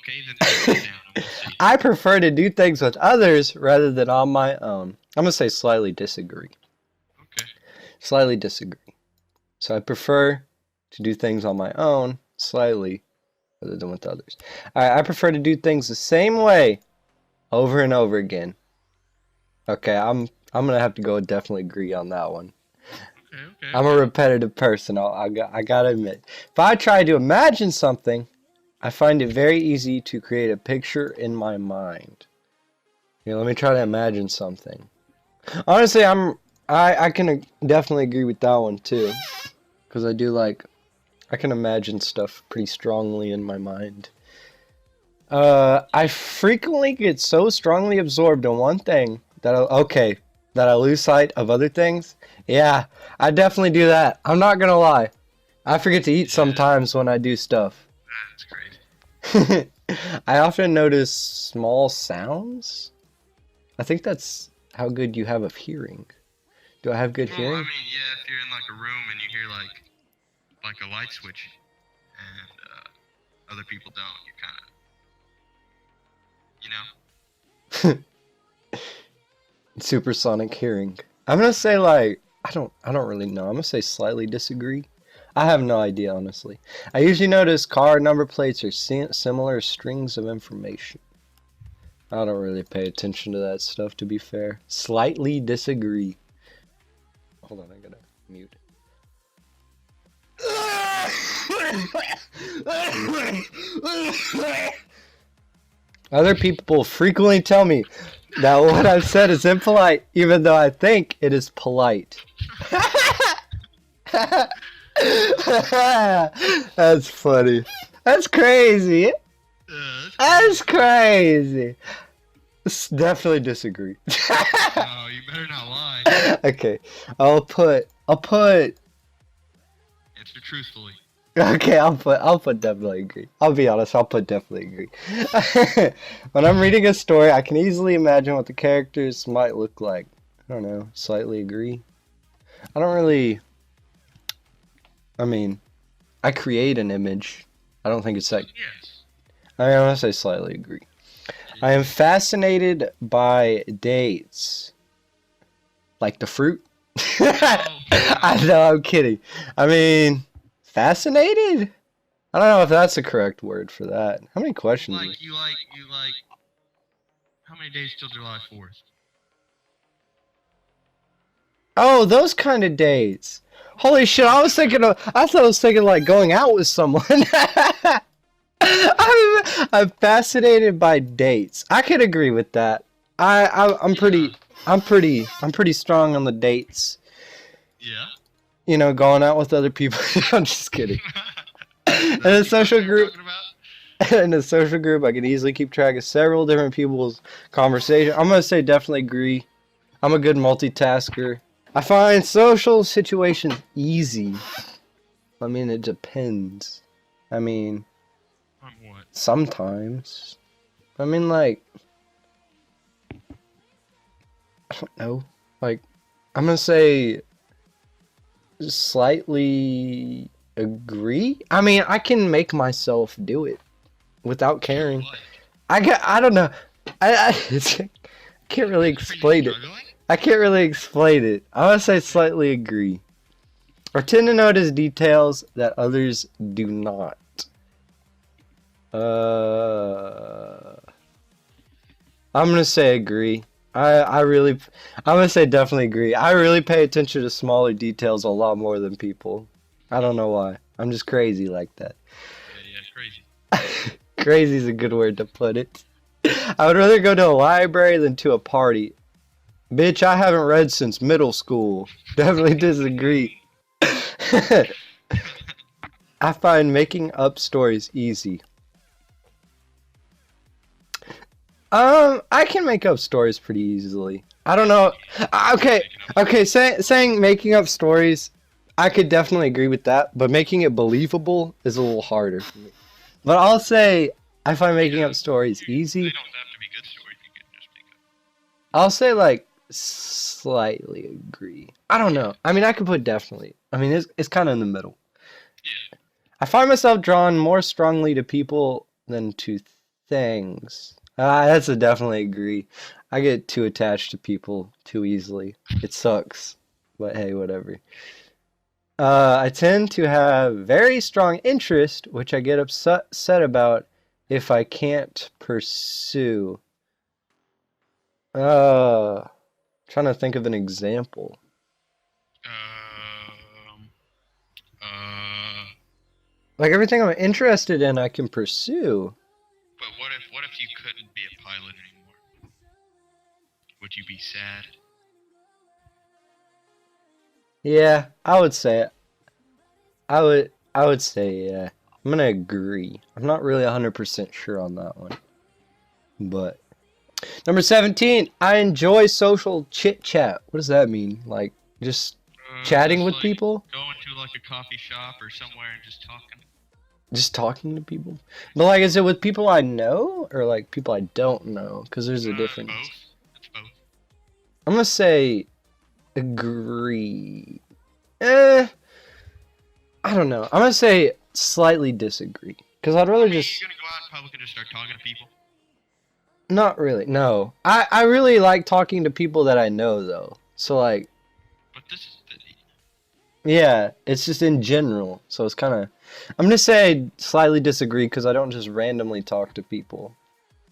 Okay, then write it down and we'll see. I prefer to do things with others rather than on my own. I'm gonna say slightly disagree. Okay. Slightly disagree. So I prefer to do things on my own, slightly, rather than with others. Alright, I prefer to do things the same way over and over again. Okay, I'm gonna have to go and definitely agree on that one. Okay. I'm a repetitive person, I gotta admit. If I try to imagine something, I find it very easy to create a picture in my mind. Here, let me try to imagine something. Honestly, I can definitely agree with that one too, because I can imagine stuff pretty strongly in my mind. I frequently get so strongly absorbed in one thing that I lose sight of other things. Yeah, I definitely do that. I'm not gonna lie. I forget to eat sometimes when I do stuff. That's crazy. I often notice small sounds. I think that's how good you have of hearing. Do I have good Well, hearing? I mean, yeah, if you're in like a room and you hear like a light switch, and other people don't, you're kind of, Supersonic hearing. I'm gonna say like I don't really know. I'm gonna say slightly disagree. I have no idea honestly. I usually notice car number plates are similar strings of information. I don't really pay attention to that stuff to be fair. Slightly disagree. Hold on, I gotta mute. Other people frequently tell me that what I've said is impolite, even though I think it is polite. That's funny. That's crazy. That's crazy. Definitely disagree. No, you better not lie. Okay, I'll put. Answer truthfully. Okay, I'll put definitely agree. I'll be honest, I'll put definitely agree. When I'm reading a story, I can easily imagine what the characters might look like. I don't know, slightly agree. I don't really. I mean, I create an image. I don't think it's like. Yes. I'm gonna say slightly agree. I am fascinated by dates. Like the fruit? I know, I'm kidding. I mean, fascinated? I don't know if that's the correct word for that. How many questions? Like you like. How many days till July 4th? Oh, those kind of dates. Holy shit, I thought I was thinking like going out with someone. I'm fascinated by dates. I could agree with that. I'm pretty strong on the dates. Yeah. You know, going out with other people. I'm just kidding. In a social group, in a social group, I can easily keep track of several different people's conversation. I'm gonna say definitely agree. I'm a good multitasker. I find social situations easy. I mean, it depends. I mean, On what? sometimes. I mean, like, I don't know. Like, I'm gonna say slightly agree. I mean, I can make myself do it without caring. Like, I don't know. I can't really explain it. struggling? I can't really explain it. I would say slightly agree. I tend to notice details that others do not. I'm gonna say agree. I'm gonna say definitely agree. I really pay attention to smaller details a lot more than people. I don't know why. I'm just crazy like that. Yeah, crazy. Crazy is a good word to put it. I would rather go to a library than to a party. Bitch, I haven't read since middle school. Definitely disagree. I find making up stories easy. I can make up stories pretty easily. I don't know. Okay. Saying making up stories, I could definitely agree with that. But making it believable is a little harder for me. But I'll say I find making up stories They easy. don't have to be good stories. You can just make up. I'll say like slightly agree. I don't know. I mean, I could put definitely. I mean, it's kind of in the middle. Yeah. I find myself drawn more strongly to people than to things. That's a definitely agree. I get too attached to people too easily. It sucks, but hey, whatever. I tend to have very strong interest, which I get upset about if I can't pursue. Uh, Trying to think of an example. Um, uh, Like everything I'm interested in, I can pursue. but what if you couldn't be a pilot anymore? Would you be sad? Yeah, I would say it. I would say yeah. I'm gonna agree. I'm not really 100% sure on that one. But number 17, I enjoy social chit chat. What does that mean? Like just chatting Just with like people? going to like a coffee shop or somewhere and just talking. Just talking to people? But like is it with people I know or like people I don't know? Because there's a It's difference. both. It's both. I'm gonna say agree. Eh, I don't know. I'm gonna say slightly disagree. Because I'd rather I mean, just you're gonna go out in public and just start talking to people. not really. No. I really like talking to people that I know though. So like But this is yeah, it's just in general. So it's kind of I'm gonna say slightly disagree because I don't just randomly talk to people.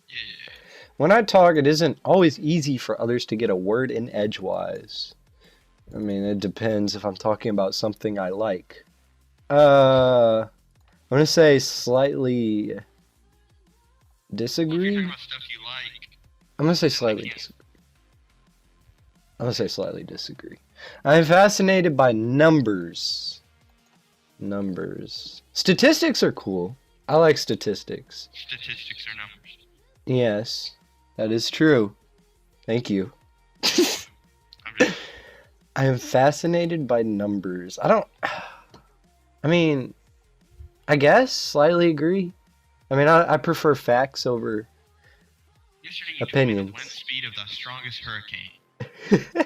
yeah. When I talk, it isn't always easy for others to get a word in edgewise. I mean, it depends if I'm talking about something I like. I'm gonna say slightly Well, if you're disagree. talking about stuff you like, I'm gonna say then slightly like, disagree. I'm gonna say slightly disagree. I'm fascinated by numbers. Numbers. Statistics are cool. I like statistics. statistics are numbers. Yes, that is true. Thank you. I'm just I am fascinated by numbers. I mean, I guess slightly agree. I mean, I prefer facts over yesterday you told me the opinions. wind speed of the strongest hurricane.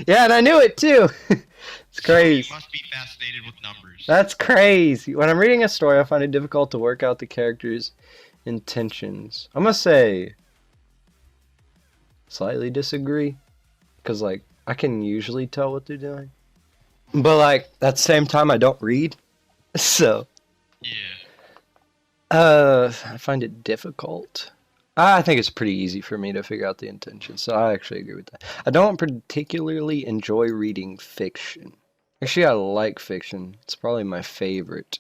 Yeah, and I knew it too. It's So you crazy. must be fascinated with numbers. That's crazy. When I'm reading a story, I find it difficult to work out the characters' intentions. I'm gonna say slightly disagree, because like I can usually tell what they're doing, but like at the same time I don't read, so Yeah. I find it difficult. I think it's pretty easy for me to figure out the intention, so I actually agree with that. I don't particularly enjoy reading fiction. Actually, I like fiction. It's probably my favorite.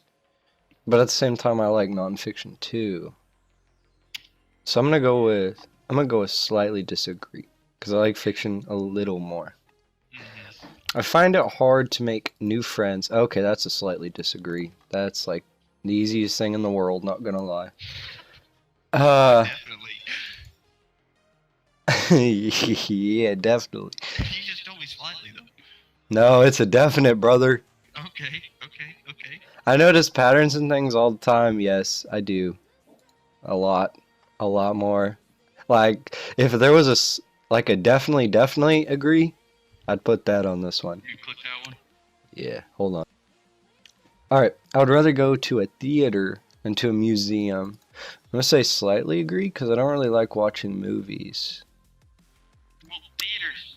But at the same time, I like nonfiction too. So I'm gonna go with slightly disagree because I like fiction a little more. Mhm. I find it hard to make new friends. Okay, that's a slightly disagree. That's like the easiest thing in the world, not gonna lie. Definitely. Yeah, definitely. You just told me slightly though. No, it's a definite, brother. Okay. Okay. I notice patterns and things all the time. Yes, I do. A lot. A lot more. Like, if there was like a definitely agree, I'd put that on this one. You click that one. Yeah, hold on. Alright, I would rather go to a theater than to a museum. I'm gonna say slightly agree because I don't really like watching movies. Well, theater's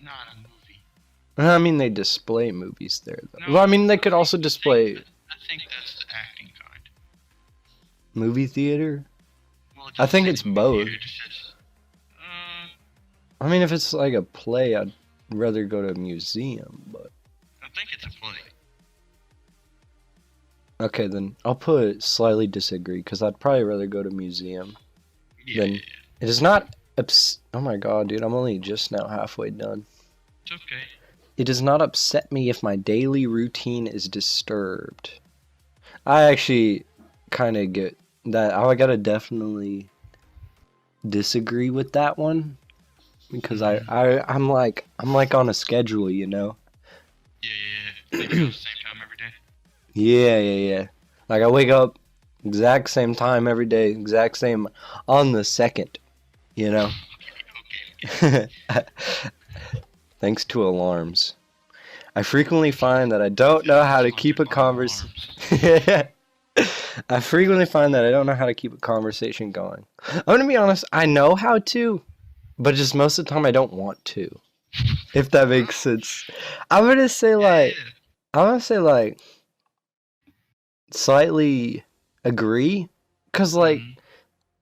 not a movie. I mean, they display movies there, though. No, Well, I mean, they could also display I think that's the acting kind. movie theater. Well, it I doesn't think say it's movie both. theater, it just says, I mean, if it's like a play, I'd rather go to a museum, but... I think it's a play. Okay, then I'll put slightly disagree, because I'd probably rather go to museum. Yeah. Then it is not... Oh my god, dude, I'm only just now halfway done. It's okay. It does not upset me if my daily routine is disturbed. I actually kind of get that. I gotta definitely disagree with that one. Because I'm like on a schedule, you know? Yeah. Maybe go at the same time every day. Yeah. Like I wake up exact same time every day, exact same on the second, you know? Okay. Thanks to alarms. I frequently find that I don't know how to keep a conversation. I frequently find that I don't know how to keep a conversation going. I'm gonna be honest, I know how to, but just most of the time I don't want to. If that makes sense. I'm gonna say Yeah, like yeah. I'm gonna say like slightly agree. Cause like Mm-hmm.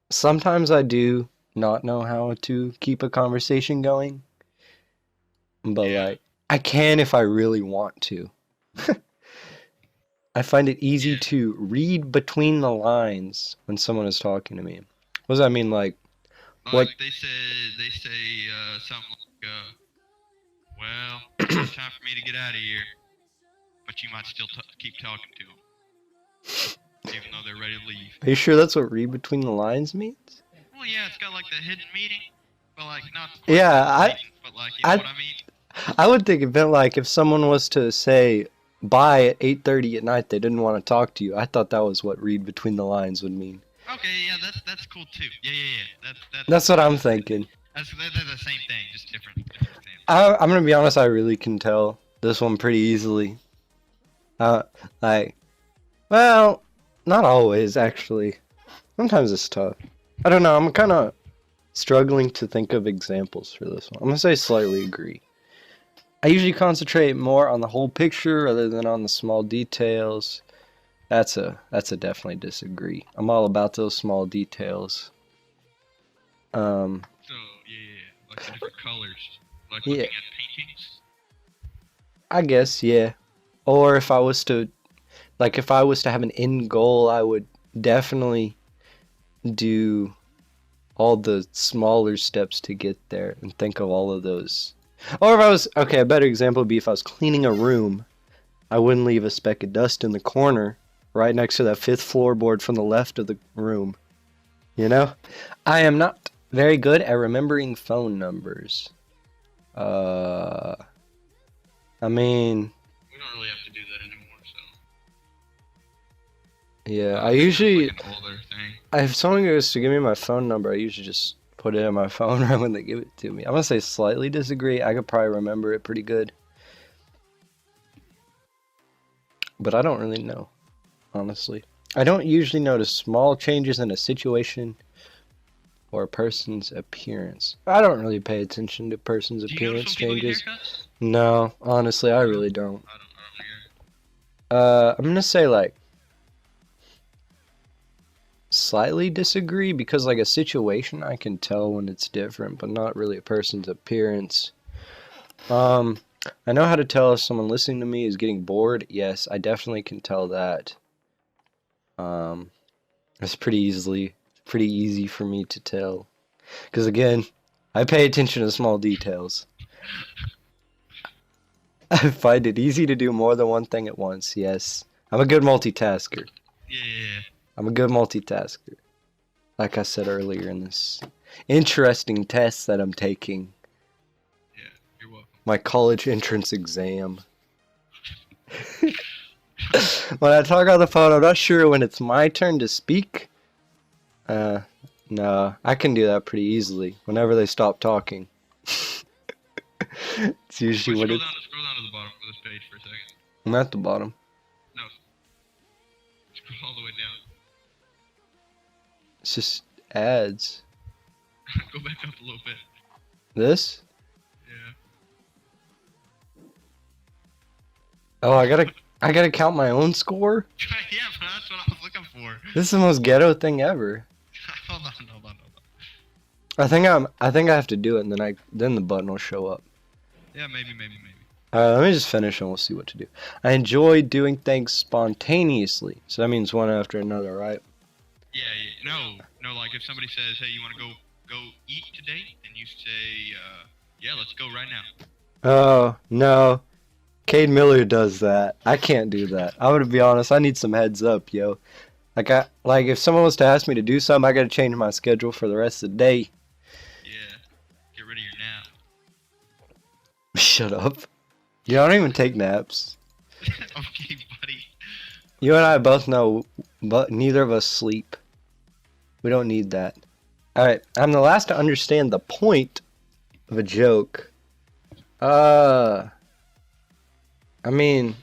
sometimes I do not know how to keep a conversation going. But Yeah, like I can if I really want to. I find it easy yeah. to read between the lines when someone is talking to me. What does that mean? Like Like what? they say something like, well, it's time for me to get out of here, but you might still keep talking to them, even though they're ready to leave. Are you sure that's what read between the lines means? Well, yeah, it's got like the hidden meaning, but like not quite the Yeah, hidden meaning, but like you know I what I mean. I would think it meant like if someone was to say bye at 8:30 at night, they didn't want to talk to you. I thought that was what read between the lines would mean. Okay, yeah, that's cool too. Yeah. That's what I'm thinking. They're the same thing, just different things. I'm gonna be honest. I really can tell this one pretty easily. Uh, like, well, not always actually. Sometimes it's tough. I don't know. I'm kind of struggling to think of examples for this one. I'm gonna say slightly agree. I usually concentrate more on the whole picture rather than on the small details. That's a definitely disagree. I'm all about those small details. Um, So yeah, like the different colors, like yeah, looking at paintings. I guess yeah. Or if I was to have an end goal, I would definitely do all the smaller steps to get there and think of all of those. Or if I was, okay, a better example would be if I was cleaning a room, I wouldn't leave a speck of dust in the corner right next to that fifth floorboard from the left of the room. You know? I am not very good at remembering phone numbers. Uh, I mean, We don't really have to do that anymore, so yeah, I think that's like an older thing. if someone goes to give me my phone number, I usually just put it in my phone right when they give it to me. I'm gonna say slightly disagree. I could probably remember it pretty good, but I don't really know, honestly. I don't usually notice small changes in a situation or a person's appearance. I don't really pay attention to person's Do you notice appearance when people get changes. haircuts? No, honestly, I No, really don't. I don't I'm gonna say like slightly disagree because like a situation I can tell when it's different, but not really a person's appearance. Um, I know how to tell if someone listening to me is getting bored. Yes, I definitely can tell that. Um, it's pretty easy for me to tell. Because again, I pay attention to small details. I find it easy to do more than one thing at once. Yes, I'm a good multitasker. Yeah. I'm a good multitasker. Like I said earlier in this interesting test that I'm taking, Yeah, you're welcome. my college entrance exam. When I talk on the phone, I'm not sure when it's my turn to speak. Uh, no, I can do that pretty easily whenever they stop talking. It's usually Wait, what it's. scroll down to the bottom of this page for a second. I'm at the bottom. No, scroll all the way down. It's just ads. Go back up a little bit. This? Yeah. Oh, I gotta count my own score? Yeah, but that's what I was looking for. This is the most ghetto thing ever. Hold on. I think I have to do it and then the button will show up. Yeah, maybe. Let me just finish and we'll see what to do. I enjoy doing things spontaneously. So that means one after another, right? Yeah. No. Like if somebody says, "Hey, you want to go eat today?" and you say, "Yeah, let's go right now." Oh, no. Cade Miller does that. I can't do that. I'm gonna be honest, I need some heads up, yo. Like if someone was to ask me to do something, I gotta change my schedule for the rest of the day. Yeah. Get rid of your nap. Shut up. You don't even take naps. Okay, buddy. You and I both know, but neither of us sleep. We don't need that. Alright, I'm the last to understand the point of a joke. I mean,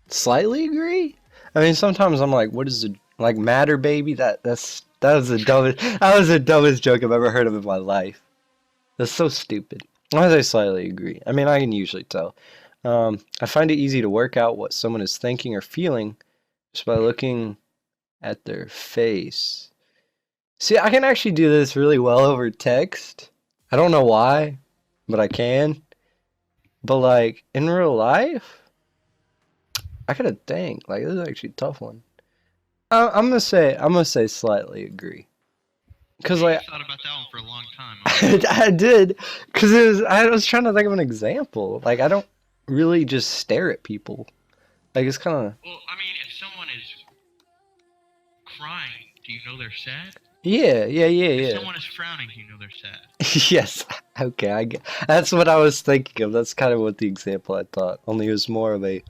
slightly agree? I mean, sometimes I'm like, Like matter, baby. That was the dumbest joke I've ever heard of in my life. That's so stupid. I slightly agree. I mean, I can usually tell. I find it easy to work out what someone is thinking or feeling just by looking at their face. See, I can actually do this really well over text. I don't know why, but I can. But like in real life, I gotta think. Like this is actually a tough one. I'm gonna say slightly agree. Cause Yeah, you like thought about that one for a long time. Huh? I did, cause I was trying to think of an example. Like I don't really just stare at people. Like it's kind of Well, I mean, if someone is crying, do you know they're sad? If yeah. someone is frowning, do you know they're sad? Yes. Okay, that's what I was thinking of. That's kind of what the example I thought. Only it was more of a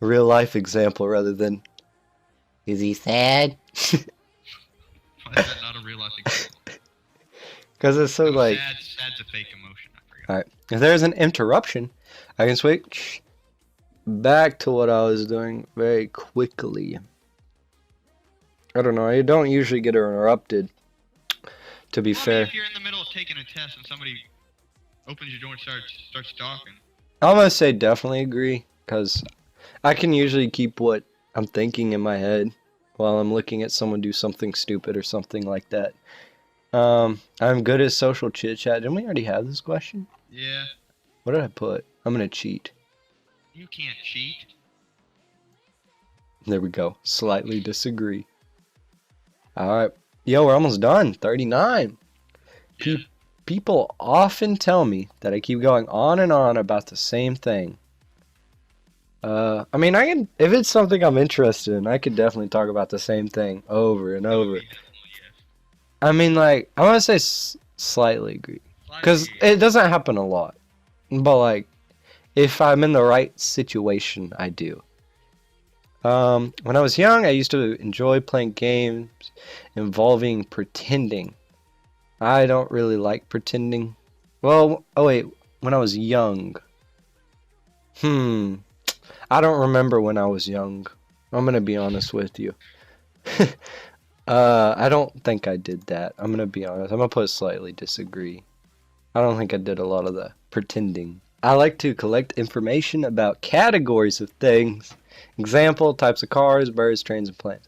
real life example rather than is he sad? Why is that not a real life example? Because it's so No, like. sad's a fake emotion. I forgot. All right. If there's an interruption, I can switch back to what I was doing very quickly. I don't know. I don't usually get interrupted. To be Well, I fair, mean, if you're in the middle of taking a test and somebody opens your door and starts talking, I'm gonna say definitely agree because I can usually keep what I'm thinking in my head while I'm looking at someone do something stupid or something like that. I'm good at social chit chat. Didn't we already have this question? yeah, What did I put? I'm gonna cheat. you can't cheat. There we go. Slightly disagree. Alright. Yo, we're almost done. 39. Yeah. People often tell me that I keep going on and on about the same thing. I mean, I can, if it's something I'm interested in, I could definitely talk about the same thing over and over. Definitely, yes. I mean, like, I want to say slightly agree. Because Slightly, it doesn't happen a lot. But, like, if I'm in the right situation, I do. When I was young, I used to enjoy playing games involving pretending. I don't really like pretending. Well, oh wait, when I was young. I don't remember when I was young. I'm gonna be honest with you. I don't think I did that. I'm gonna be honest. I'm gonna put slightly disagree. I don't think I did a lot of the pretending. I like to collect information about categories of things. Example, types of cars, birds, trains, and planes.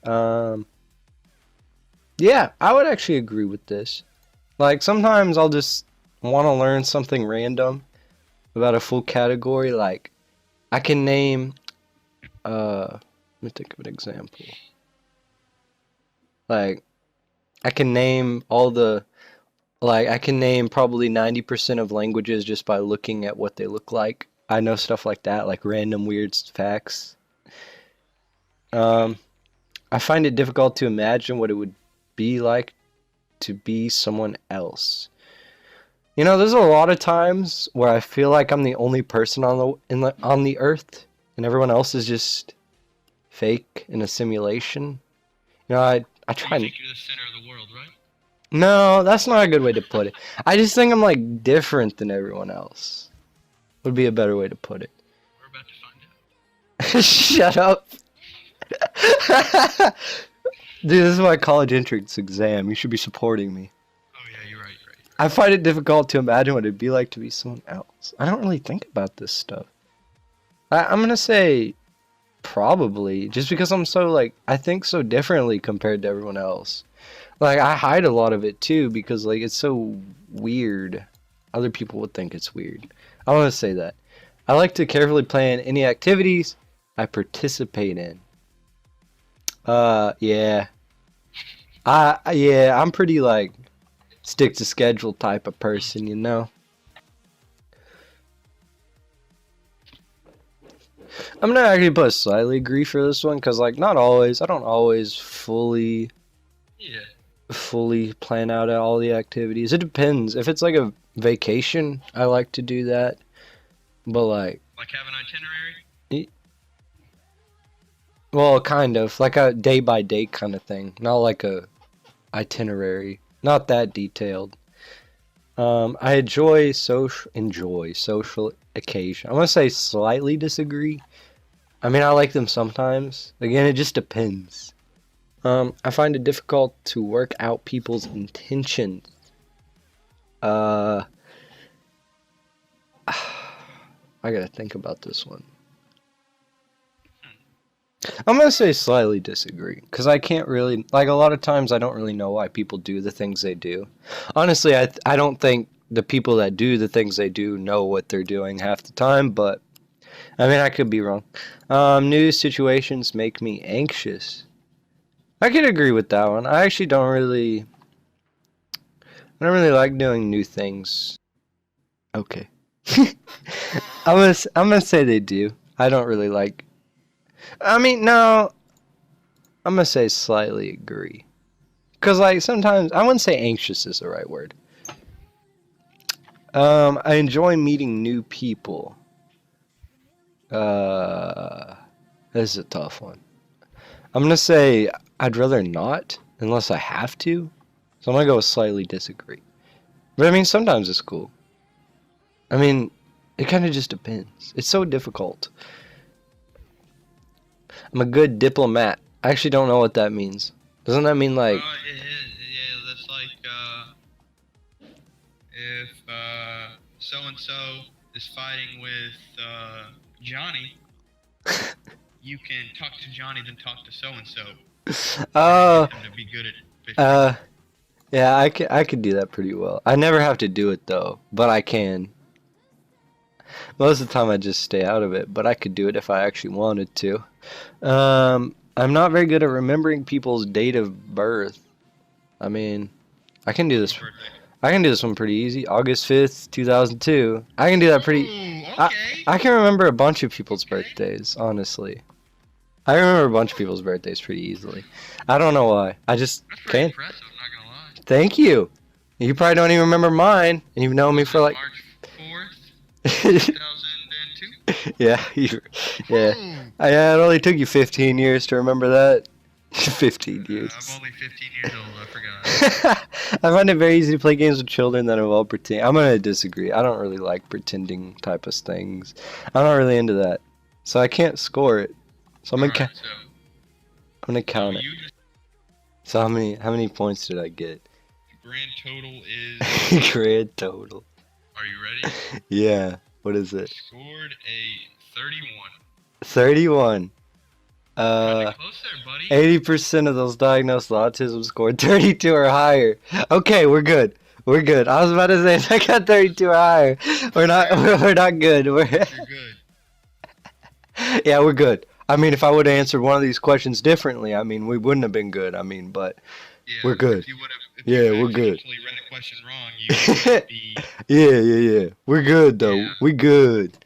Yeah, I would actually agree with this. Like, sometimes I'll just want to learn something random about a full category. Like, I can name, let me think of an example. Like, I can name I can name probably 90% of languages just by looking at what they look like. I know stuff like that, like random weird facts. I find it difficult to imagine what it would be like to be someone else. You know, there's a lot of times where I feel like I'm the only person on the earth, and everyone else is just fake in a simulation. You know, I try. You think you're the center of the world, right? No, that's not a good way to put it. I just think I'm like different than everyone else. Would be a better way to put it. We're about to find out. Shut up. Dude, this is my college entrance exam. You should be supporting me. Oh yeah, you're right. You're right. I find it difficult to imagine what it'd be like to be someone else. I don't really think about this stuff. I'm gonna say probably, just because I'm so like, I think so differently compared to everyone else. Like, I hide a lot of it too because like it's so weird. Other people would think it's weird. I want to say that. I like to carefully plan any activities I participate in. Yeah. I'm pretty like stick to schedule type of person, you know. I'm gonna actually put a slightly agree for this one because like not always. I don't always Yeah. fully plan out all the activities. It depends. If it's like a vacation, I like to do that. But like, Like have an itinerary. well, kind of like a day by day kind of thing, not like a itinerary, not that detailed. I enjoy social occasion. I'm gonna say slightly disagree. I mean, I like them sometimes. Again, it just depends. I find it difficult to work out people's intentions. Uh, I gotta think about this one. I'm gonna say slightly disagree, because I can't really, like, a lot of times I don't really know why people do the things they do. Honestly, I don't think the people that do the things they do know what they're doing half the time, but, I mean, I could be wrong. New situations make me anxious. I could agree with that one. I actually I don't really like doing new things. Okay. I'm gonna say they do. I don't really like. I mean, no. I'm gonna say slightly agree. Cause like sometimes I wouldn't say anxious is the right word. I enjoy meeting new people. This is a tough one. I'm gonna say I'd rather not unless I have to. So I'm gonna go with slightly disagree. But I mean, sometimes it's cool. I mean, it kind of just depends. It's so difficult. I'm a good diplomat. I actually don't know what that means. Doesn't that mean like? Yeah, that's like if so and so is fighting with Johnny, you can talk to Johnny, then talk to so and so. Oh, Get them to be good at fishing. yeah, I could do that pretty well. I never have to do it though, but I can. Most of the time I just stay out of it, but I could do it if I actually wanted to. I'm not very good at remembering people's date of birth. I mean, I can do this. I can do this one pretty easy. August 5th, 2002. I can do that pretty. Ooh, I, okay. I can remember a bunch of people's birthdays, honestly. I remember a bunch of people's birthdays pretty easily. I don't know why. I just That's pretty can't. impressive, not gonna lie. Thank you. You probably don't even remember mine, and you've known me for like. March 4th, 2002. Yeah, yeah. It only took you 15 years to remember that. 15 years. I'm only 15 years old, I forgot. I find it very easy to play games with children that involve pretend. I'm gonna disagree. I don't really like pretending type of things. I'm not really into that, so I can't score it. So I'm gonna count it. So how many points did I get? Grand total is. Grand total. Are you ready? Yeah. What is it? Scored a 31. 31. Close there, buddy. 80% of those diagnosed with autism scored 32 or higher. Okay, we're good. We're good. I was about to say if I got 32 or higher, we're not good. You're good. Yeah, we're good. I mean, if I would have answered one of these questions differently, I mean, we wouldn't have been good. I mean, but we're good. We're good. If you read a question wrong, you would be. Yeah. We're good though. Yeah. We good.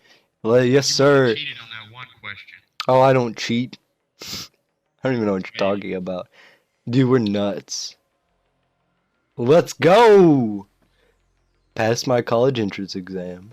Well, yes, sir. Cheated on that one question. Oh, I don't cheat. I don't even know what you're talking about. Dude, we're nuts. Let's go! Passed my college entrance exam.